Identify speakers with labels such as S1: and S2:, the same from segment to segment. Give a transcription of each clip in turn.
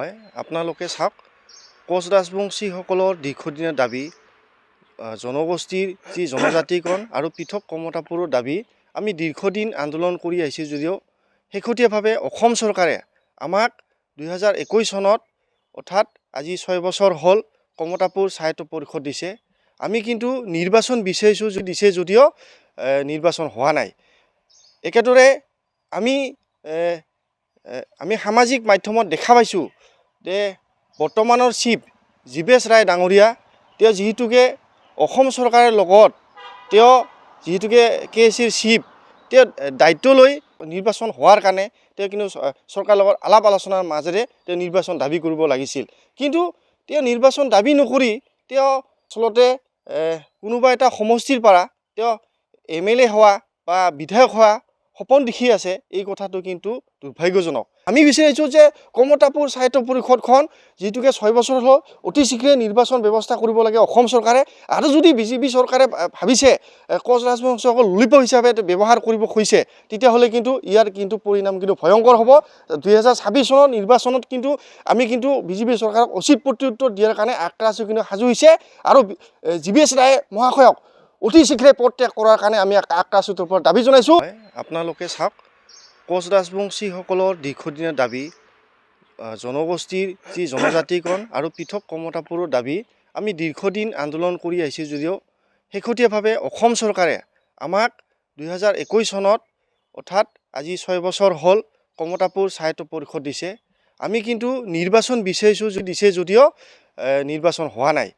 S1: হয় আপোনালোকে চাওক কোচ ৰাজবংশীসকলৰ দীৰ্ঘদিনীয়া দাবী জনগোষ্ঠীৰ যি জনজাতিকৰণ আৰু পৃথক কমতাপুৰৰ দাবী আমি দীৰ্ঘদিন আন্দোলন কৰি আহিছোঁ যদিও শেহতীয়াভাৱে অসম চৰকাৰে আমাক 2021 চনত অৰ্থাৎ আজি 6 বছৰ হ'ল কমতাপুৰ স্বায়ত্ত পৰিষদ দিছে। আমি কিন্তু নিৰ্বাচন বিচাৰিছোঁ যদিও নিৰ্বাচন হোৱা নাই। একেদৰে আমি সামাজিক মাধ্যমত দেখা পাইছোঁ যে বৰ্তমানৰ চিফ জীৱেশ ৰায় ডাঙৰীয়া তেওঁ যিহেতুকে অসম চৰকাৰৰ লগত তেওঁ যিহেতুকে KACৰ চিফ তেওঁ দায়িত্ব লৈ নিৰ্বাচন হোৱাৰ কাৰণে তেওঁ কিন্তু চৰকাৰৰ লগত আলাপ আলোচনাৰ মাজেৰে তেওঁ নিৰ্বাচন দাবী কৰিব লাগিছিল। কিন্তু তেওঁ নিৰ্বাচন দাবী নকৰি তেওঁ আচলতে কোনোবা এটা সমষ্টিৰ পৰা তেওঁ MLA হোৱা বা বিধায়ক হোৱা সপোন দেখি আছে। এই কথাটো কিন্তু দুৰ্ভাগ্যজনক। আমি বিচাৰিছোঁ যে কমতাপুৰ স্বায়ত্ত পৰিষদখন যিটোকে 6 বছৰ হ'ল অতি শীঘ্ৰে নিৰ্বাচন ব্যৱস্থা কৰিব লাগে অসম চৰকাৰে। আৰু যদি বিজেপি চৰকাৰে ভাবিছে কোচ ৰাজবংশীসকল লোলিপ হিচাপে ব্যৱহাৰ কৰিব খুজিছে তেতিয়াহ'লে কিন্তু ইয়াৰ কিন্তু পৰিণাম কিন্তু ভয়ংকৰ হ'ব। 2026 চনৰ নিৰ্বাচনত কিন্তু আমি কিন্তু বিজেপি চৰকাৰক উচিত প্ৰত্যুত্তৰ দিয়াৰ কাৰণে আক্ৰান্ত কিন্তু সাজু হৈছে আৰু জীৱেশ ৰায় মহাশয়ক অতি শীঘ্ৰে পদত্যাগ কৰাৰ কাৰণে আমি আক্ৰান্তৰ ওপৰত দাবী জনাইছোঁ। আপোনালোকে চাওক কোচ ৰাজবংশীসকলৰ দীৰ্ঘদিনীয়া দাবী জনগোষ্ঠীৰ যি জনজাতিকৰণ আৰু পৃথক কমতাপুৰৰ দাবী আমি দীৰ্ঘদিন আন্দোলন কৰি আহিছোঁ যদিও শেহতীয়াভাৱে অসম চৰকাৰে আমাক 2021 চনত অৰ্থাৎ আজি 6 বছৰ হ'ল কমতাপুৰ স্বায়ত্ত পৰিষদ দিছে। আমি কিন্তু নিৰ্বাচন বিচাৰিছোঁ যদিও নিৰ্বাচন হোৱা নাই।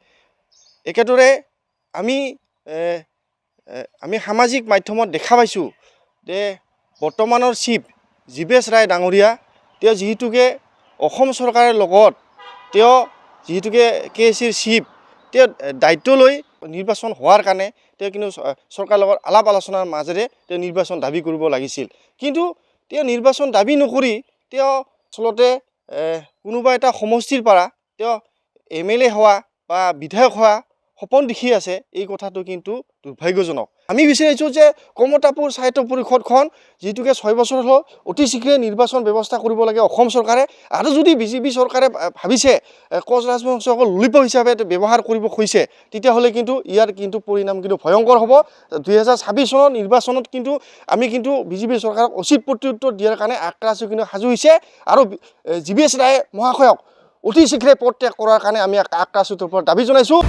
S1: একেদৰে আমি সামাজিক মাধ্যমত দেখা পাইছোঁ যে বৰ্তমানৰ চিফ জীৱেশ ৰায় ডাঙৰীয়া তেওঁ যিহেতুকে অসম চৰকাৰৰ লগত তেওঁ যিহেতুকে KACৰ চিফ তেওঁ দায়িত্ব লৈ নিৰ্বাচন হোৱাৰ কাৰণে তেওঁ কিন্তু চৰকাৰৰ লগত আলাপ আলোচনাৰ মাজেৰে তেওঁ নিৰ্বাচন দাবী কৰিব লাগিছিল। কিন্তু তেওঁ নিৰ্বাচন দাবী নকৰি তেওঁ আচলতে কোনোবা এটা সমষ্টিৰ পৰা তেওঁ MLA হোৱা বা বিধায়ক হোৱা সপোন দেখি আছে। এই কথাটো কিন্তু দুৰ্ভাগ্যজনক। আমি বিচাৰিছোঁ যে কমতাপুৰ স্বায়ত্ত পৰিষদখন যিটোকে 6 বছৰ হ'ল অতি শীঘ্ৰে নিৰ্বাচন ব্যৱস্থা কৰিব লাগে অসম চৰকাৰে। আৰু যদি বিজেপি চৰকাৰে ভাবিছে কোচ ৰাজবংশীসকল লোলিপ হিচাপে ব্যৱহাৰ কৰিব খুজিছে তেতিয়াহ'লে কিন্তু ইয়াৰ কিন্তু পৰিণাম কিন্তু ভয়ংকৰ হ'ব। 2026 চনৰ নিৰ্বাচনত কিন্তু আমি কিন্তু বিজেপি চৰকাৰক উচিত প্ৰত্যুত্তৰ দিয়াৰ কাৰণে আক্ৰান্ত কিন্তু সাজু হৈছে আৰু জীৱেশ ৰায় মহাশয়ক অতি শীঘ্ৰে পদত্যাগ কৰাৰ কাৰণে আমি আক্ৰান্তৰ ওপৰত দাবী জনাইছোঁ।